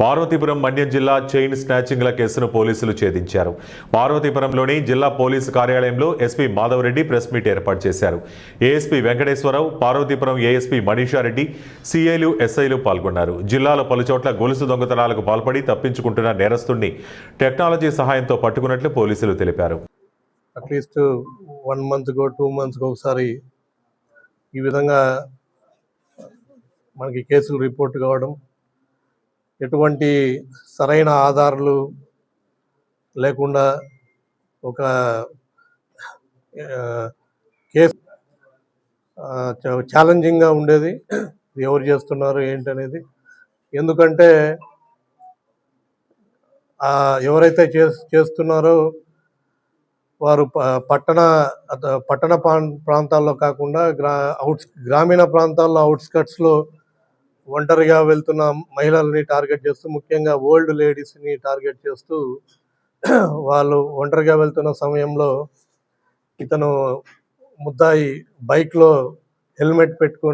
పార్వతీపురం మన్యం జిల్లా చైన్ స్నాచింగ్ల కేసును పోలీసులు ఛేదించారు. పార్వతీపురంలోని జిల్లా పోలీసు కార్యాలయంలో ఎస్పీ మాధవరెడ్డి ప్రెస్ మీట్ ఏర్పాటు చేశారు. ఏఎస్పీ వెంకటేశ్వరరావు, పార్వతీపురం ఏఎస్పీ మనీషారెడ్డి, సీఐలు, ఎస్ఐలు పాల్గొన్నారు. జిల్లాలో పలుచోట్ల గొలుసు దొంగతనాలకు పాల్పడి తప్పించుకుంటున్న నేరస్తుడిని టెక్నాలజీ సహాయంతో పట్టుకున్నట్లు పోలీసులు తెలిపారు. అట్లీస్ట్ 1 మంత్కో 2 మంత్స్కో ఒకసారి ఈ విధంగా మనకి కేసులు రిపోర్ట్ కావడం, ఎటువంటి సరైన ఆధారాలు లేకుండా ఒక కేసు ఛాలెంజింగ్గా ఉండేది. ఎవరు చేస్తున్నారు ఏంటనేది, ఎందుకంటే ఎవరైతే చేస్తున్నారో వారు పట్టణ ప్రాంతాల్లో కాకుండా గ్రామీణ ప్రాంతాల్లో అవుట్స్కట్స్లో ఒంటరిగా వెళ్తున్న మహిళల్ని టార్గెట్ చేస్తూ, ముఖ్యంగా ఓల్డ్ లేడీస్ని టార్గెట్ చేస్తూ, వాళ్ళు ఒంటరిగా వెళ్తున్న సమయంలో ఇతను ముద్దాయి బైక్లో హెల్మెట్ పెట్టుకొని